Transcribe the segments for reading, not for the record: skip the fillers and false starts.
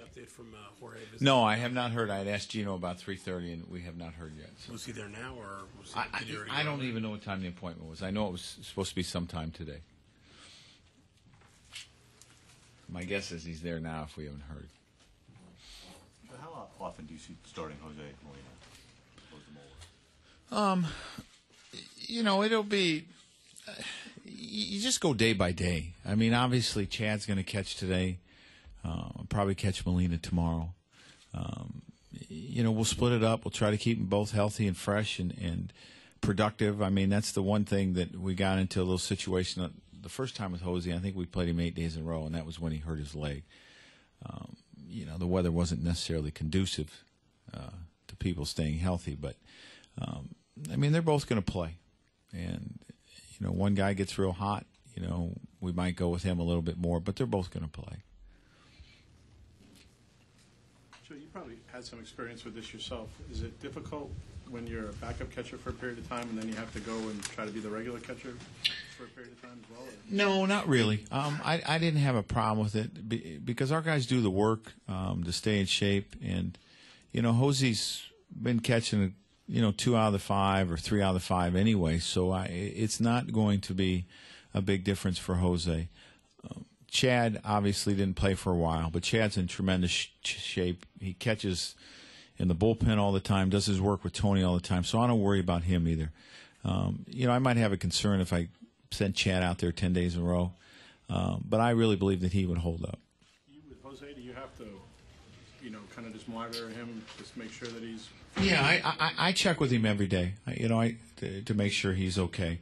update from Jorge? No, I have not heard. I had asked Gino about 3:30, and we have not heard yet. So. Was he there now, or was he, I don't even know what time the appointment was. I know it was supposed to be sometime today. My guess is he's there now if we haven't heard. But how often do you see starting Jose Molina? You know, it'll be. You just go day by day. I mean, obviously, Chad's going to catch today. Probably catch Molina tomorrow. You know, we'll split it up. We'll try to keep them both healthy and fresh and productive. I mean, that's the one thing that we got into a little situation. The first time with Jose, I think we played him 8 days in a row, and that was when he hurt his leg. You know, the weather wasn't necessarily conducive to people staying healthy, but I mean, they're both going to play. And, you know, one guy gets real hot, you know, we might go with him a little bit more, but they're both going to play. Joe, you probably had some experience with this yourself. Is it difficult when you're a backup catcher for a period of time and then you have to go and try to be the regular catcher for a period of time as well? Or? No, not really. I didn't have a problem with it because our guys do the work to stay in shape. And, you know, Jose's been catching, you know, 2 out of the 5 or 3 out of the 5 anyway, so it's not going to be a big difference for Jose. Chad obviously didn't play for a while, but Chad's in tremendous shape. He catches in the bullpen all the time, does his work with Tony all the time, so I don't worry about him either. You know, I might have a concern if I sent Chad out there 10 days in a row, but I really believe that he would hold up. With Jose, do you have to, you know, kind of just monitor him, just make sure that he's... Yeah, I check with him every day, you know, to make sure he's okay.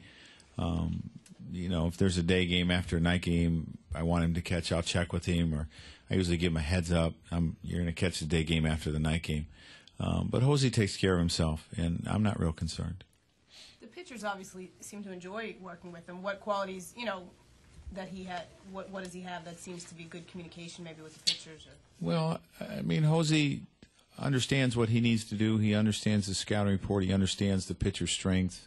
You know, if there's a day game after a night game I want him to catch, I'll check with him, or I usually give him a heads up. You're going to catch the day game after the night game. But Jose takes care of himself, and I'm not real concerned. The pitchers obviously seem to enjoy working with him. What qualities, you know, that he had, what does he have that seems to be good communication maybe with the pitchers? Or? Well, I mean, Jose understands what he needs to do. He understands the scouting report. He understands the pitcher's strengths,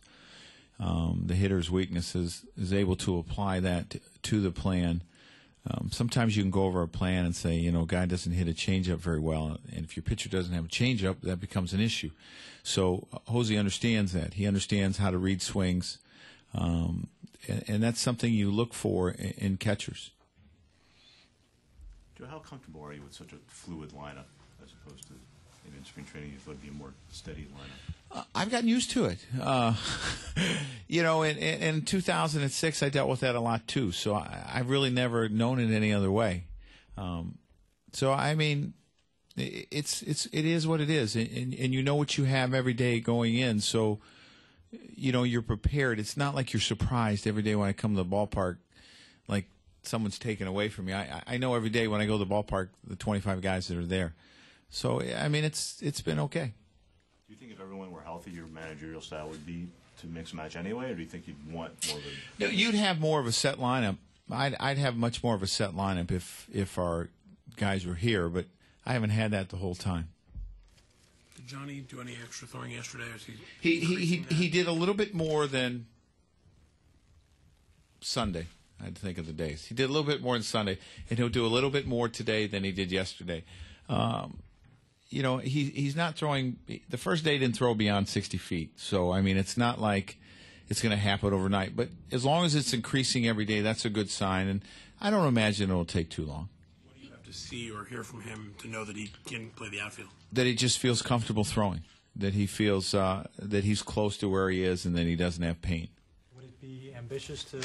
the hitter's weaknesses, is able to apply that to the plan. Sometimes you can go over a plan and say, you know, a guy doesn't hit a changeup very well, and if your pitcher doesn't have a changeup, that becomes an issue. So Jose understands that. He understands how to read swings, and that's something you look for in catchers. Joe, how comfortable are you with such a fluid lineup as opposed to maybe in spring training you thought it'd be a more steady lineup? I've gotten used to it. You know, in 2006, I dealt with that a lot too. So I've really never known it any other way. So I mean, it is what it is, and you know what you have every day going in. So you know you're prepared. It's not like you're surprised every day when I come to the ballpark, like someone's taken away from me. I know every day when I go to the ballpark the 25 guys that are there. So I mean, it's been okay. Do you think if everyone were healthy, your managerial style would be to mix and match anyway, or do you think you'd want more of a... No, you'd have more of a set lineup. I'd have much more of a set lineup if our guys were here, but I haven't had that the whole time. Did Johnny do any extra throwing yesterday? Or is he did a little bit more than Sunday. I had to think of the days. He did a little bit more than Sunday, and he'll do a little bit more today than he did yesterday. You know, he's not throwing. The first day didn't throw beyond 60 feet. So, I mean, it's not like it's going to happen overnight. But as long as it's increasing every day, that's a good sign. And I don't imagine it'll take too long. What do you have to see or hear from him to know that he can play the outfield? That he just feels comfortable throwing. That he feels that he's close to where he is and that he doesn't have pain. Would it be ambitious to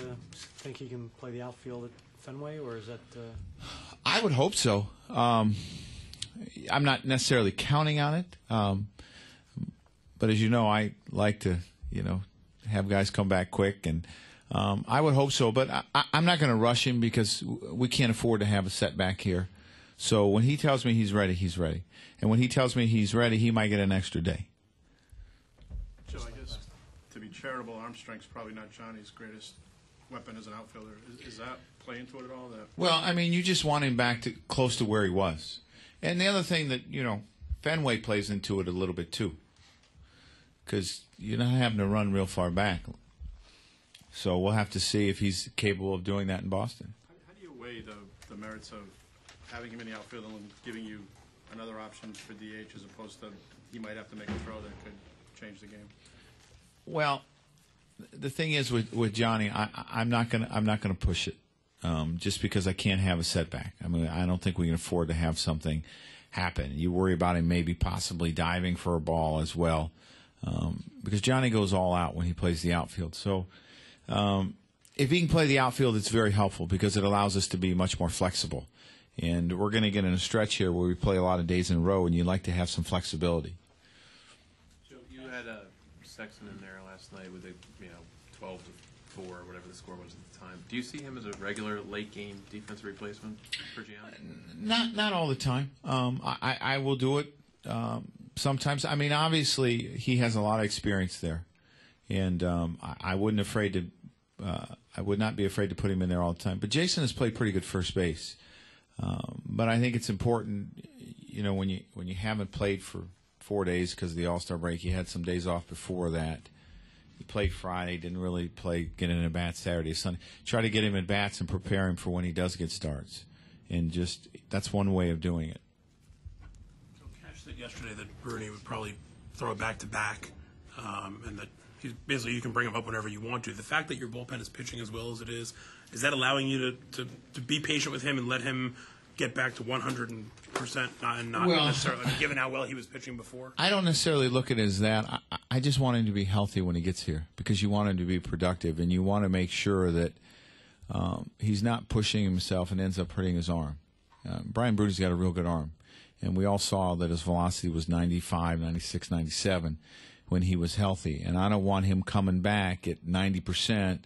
think he can play the outfield at Fenway, or is that... I would hope so. I'm not necessarily counting on it, but as you know, I like to, you know, have guys come back quick, and I would hope so. But I'm not going to rush him because we can't afford to have a setback here. So when he tells me he's ready, he's ready, and when he tells me he's ready, he might get an extra day. Joe, I guess to be charitable, arm strength's probably not Johnny's greatest weapon as an outfielder. Is that play into it at all? Well, I mean, you just want him back to close to where he was. And the other thing that, you know, Fenway plays into it a little bit too, because you're not having to run real far back. So we'll have to see if he's capable of doing that in Boston. How do you weigh the merits of having him in the outfield and giving you another option for DH as opposed to he might have to make a throw that could change the game? Well, the thing is with Johnny, I'm not gonna push it just because I can't have a setback. I mean, I don't think we can afford to have something happen. You worry about him maybe possibly diving for a ball as well, because Johnny goes all out when he plays the outfield. So if he can play the outfield, it's very helpful because it allows us to be much more flexible. And we're going to get in a stretch here where we play a lot of days in a row, and you'd like to have some flexibility. Joe, you had Sexton in there last night with a 12-4 or whatever the score was at the time. Do you see him as a regular late game defensive replacement for Gianni? Not all the time. I will do it sometimes. I mean, obviously he has a lot of experience there, and I would not be afraid to put him in there all the time. But Jason has played pretty good first base. But I think it's important, when you haven't played for 4 days because of the All-Star break, you had some days off before that. He played Friday, didn't really get in at bats Saturday, Sunday. Try to get him at bats and prepare him for when he does get starts. And that's one way of doing it. So Cash said yesterday that Rooney would probably throw it back-to-back, and that basically you can bring him up whenever you want to. The fact that your bullpen is pitching as well as it is that allowing you to be patient with him and let him get back to 100% and not necessarily, given how well he was pitching before? I don't necessarily look at it as that. I just want him to be healthy when he gets here because you want him to be productive, and you want to make sure that he's not pushing himself and ends up hurting his arm. Brian Broony's got a real good arm, and we all saw that his velocity was 95, 96, 97 when he was healthy. And I don't want him coming back at 90%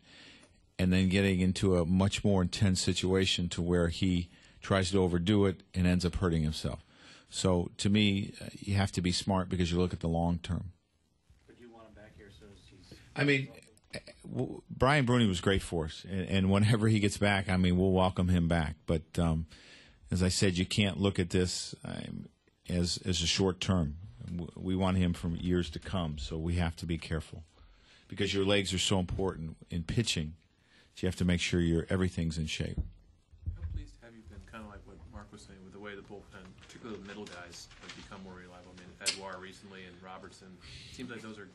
and then getting into a much more intense situation to where he tries to overdo it and ends up hurting himself. So, to me, you have to be smart because you look at the long term. But you want him back here so he's... I mean, Brian Broony was great for us, and whenever he gets back, I mean, we'll welcome him back. But as I said, you can't look at this as a short term. We want him for years to come, so we have to be careful because your legs are so important in pitching. So you have to make sure everything's in shape. How pleased have you been, kind of like what Mark was saying, with the way the bullpen, particularly the middle guys, have become more reliable? I mean, Edouard recently and Robertson. It seems like those are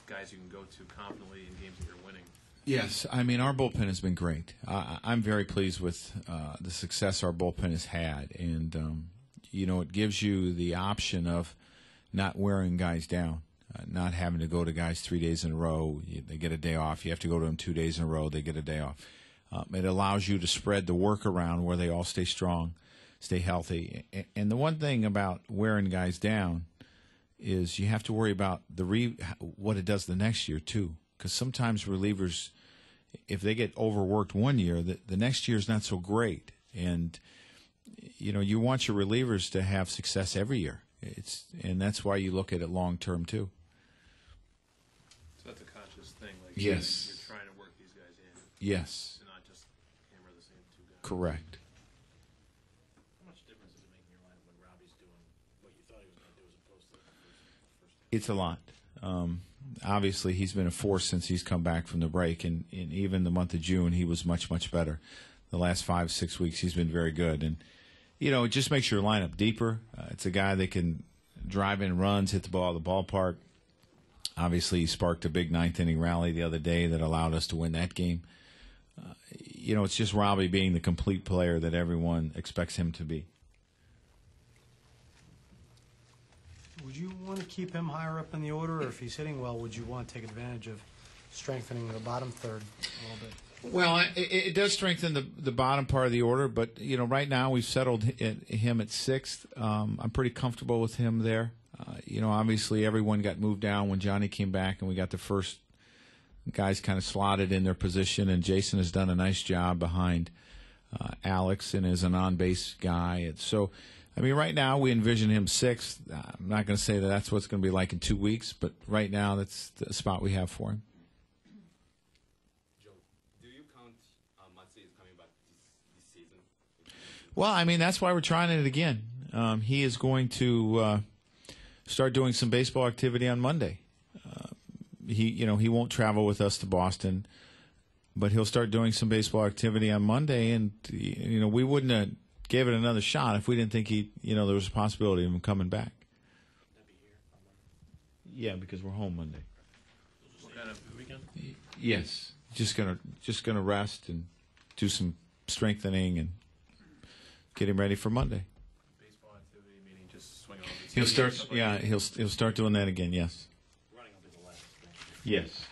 guys you can go to confidently in games that you're winning. Yes, I mean, our bullpen has been great. I'm very pleased with the success our bullpen has had. And, it gives you the option of not wearing guys down, not having to go to guys 3 days in a row. They get a day off. You have to go to them 2 days in a row. They get a day off. It allows you to spread the work around where they all stay strong, stay healthy. And the one thing about wearing guys down is you have to worry about what it does the next year, too. Because sometimes relievers, if they get overworked one year, the next year is not so great. And, you want your relievers to have success every year. And that's why you look at it long term too. So that's a conscious thing. Like yes. You're trying to work these guys in. Yes. And not just hammer the same two guys. Correct. How much difference does it make in your lineup when Robbie's doing what you thought he was going to do as opposed to the first? It's a lot. Obviously, he's been a force since he's come back from the break, and even the month of June, he was much, much better. The last 5-6 weeks, he's been very good. And it just makes your lineup deeper. It's a guy that can drive in runs, hit the ball at the ballpark. Obviously, he sparked a big ninth-inning rally the other day that allowed us to win that game. It's just Robbie being the complete player that everyone expects him to be. Would you want to keep him higher up in the order, or if he's hitting well, would you want to take advantage of strengthening the bottom third a little bit? Well, it does strengthen the bottom part of the order, but right now we've settled him at 6th. I'm pretty comfortable with him there. Obviously everyone got moved down when Johnny came back, and we got the first guys kind of slotted in their position, and Jason has done a nice job behind Alex and is an on-base guy. And so, I mean, right now we envision him 6th. I'm not going to say that that's what it's going to be like in 2 weeks, but right now that's the spot we have for him. Well, I mean, that's why we're trying it again. He is going to start doing some baseball activity on Monday. He won't travel with us to Boston, but he'll start doing some baseball activity on Monday. And we wouldn't have gave it another shot if we didn't think there was a possibility of him coming back. That'd be here on Monday. Yeah, because we're home Monday. What kind of weekend? Yes, just gonna rest and do some strengthening and get him ready for Monday. Baseball activity, meaning just swing over. He'll start. Yeah, he'll start doing that again. Yes. Running will be the last thing. Yes.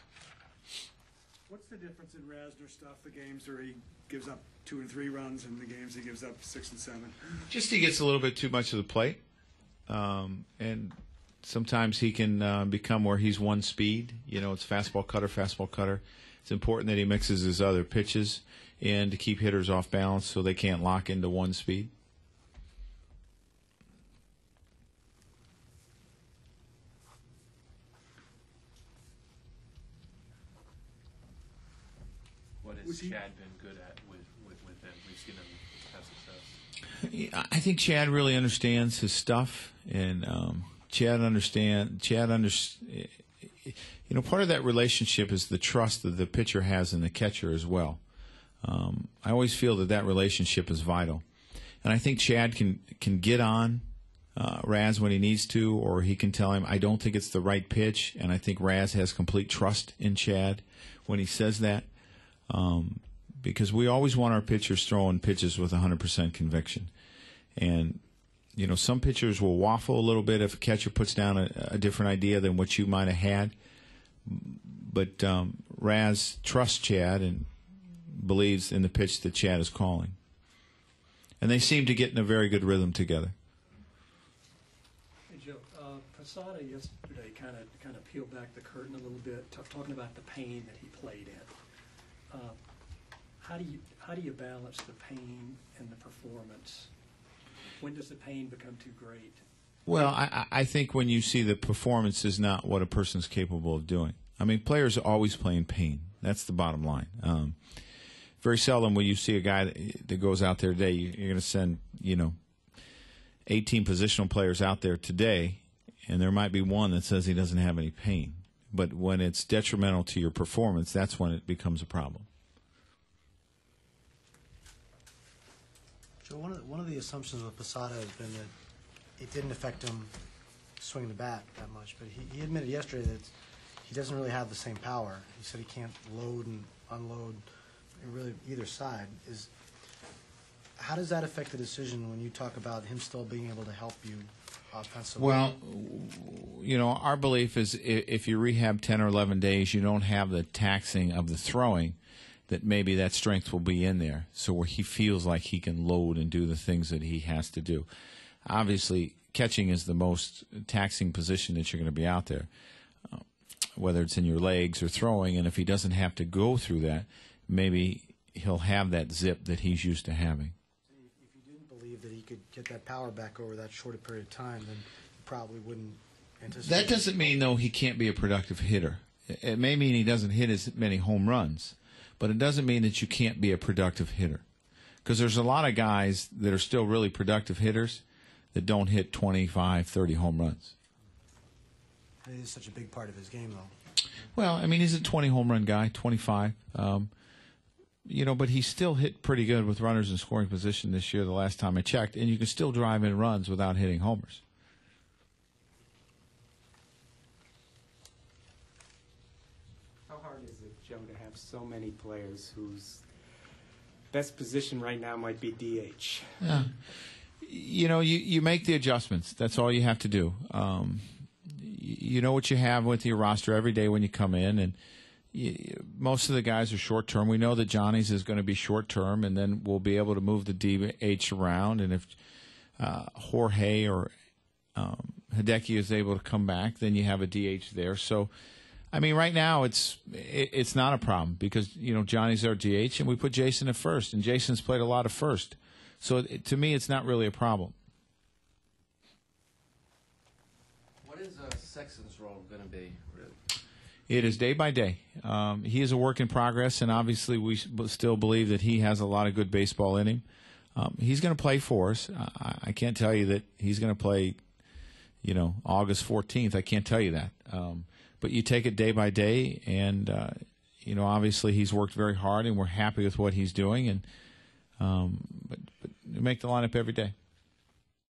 What's the difference in Rasner stuff, the games where he gives up 2 and 3 runs and the games he gives up 6 and 7? Just he gets a little bit too much of the plate, and sometimes he can become where he's one speed. It's fastball cutter, fastball cutter. It's important that he mixes his other pitches in to keep hitters off balance so they can't lock into one speed. What has Chad been good at with him? We've seen him have success. I think Chad really understands his stuff, and part of that relationship is the trust that the pitcher has in the catcher as well. I always feel that relationship is vital, and I think Chad can get on Raz when he needs to, or he can tell him, I don't think it's the right pitch, and I think Raz has complete trust in Chad when he says that. Because we always want our pitchers throwing pitches with 100% conviction. And, some pitchers will waffle a little bit if a catcher puts down a different idea than what you might have had. But Raz trusts Chad and believes in the pitch that Chad is calling. And they seem to get in a very good rhythm together. Hey, Joe, Posada yesterday kind of peeled back the curtain a little bit, talking about the pain that he played in. How do you balance the pain and the performance? When does the pain become too great? Well, I think when you see the performance is not what a person's capable of doing. I mean, players are always playing pain. That's the bottom line. Very seldom will you see a guy that goes out there today. You're going to send 18 positional players out there today, and there might be one that says he doesn't have any pain. But when it's detrimental to your performance, that's when it becomes a problem. Joe, one of the assumptions with Posada has been that it didn't affect him swinging the bat that much, but he admitted yesterday that he doesn't really have the same power. He said he can't load and unload really either side. How does that affect the decision when you talk about him still being able to help you offensively? Well, our belief is if you rehab 10 or 11 days, you don't have the taxing of the throwing, that maybe that strength will be in there, so where he feels like he can load and do the things that he has to do. Obviously, catching is the most taxing position that you're going to be out there, whether it's in your legs or throwing, and if he doesn't have to go through that, maybe he'll have that zip that he's used to having. If you didn't believe that he could get that power back over that shorter period of time, then you probably wouldn't anticipate. That doesn't mean, though, he can't be a productive hitter. It may mean he doesn't hit as many home runs, but it doesn't mean that you can't be a productive hitter. Because there's a lot of guys that are still really productive hitters that don't hit 25, 30 home runs. It is such a big part of his game, though. Well, I mean, he's a 20 home run guy, 25. But he still hit pretty good with runners in scoring position this year, the last time I checked, and you can still drive in runs without hitting homers. How hard is it, Joe, to have so many players whose best position right now might be DH? Yeah. You make the adjustments. That's all you have to do. You know what you have with your roster every day when you come in, and most of the guys are short-term. We know that Johnny's is going to be short-term, and then we'll be able to move the DH around. And if Jorge or Hideki is able to come back, then you have a DH there. So, I mean, right now it's not a problem because, Johnny's our DH, and we put Jason at first, and Jason's played a lot of first. So, to me, it's not really a problem. What is Sexton's role going to be, really? It is day by day. He is a work in progress, and obviously we still believe that he has a lot of good baseball in him. He's going to play for us. I can't tell you that he's going to play, August 14th. I can't tell you that. But you take it day by day, and, obviously he's worked very hard, and we're happy with what he's doing. And but make the lineup every day.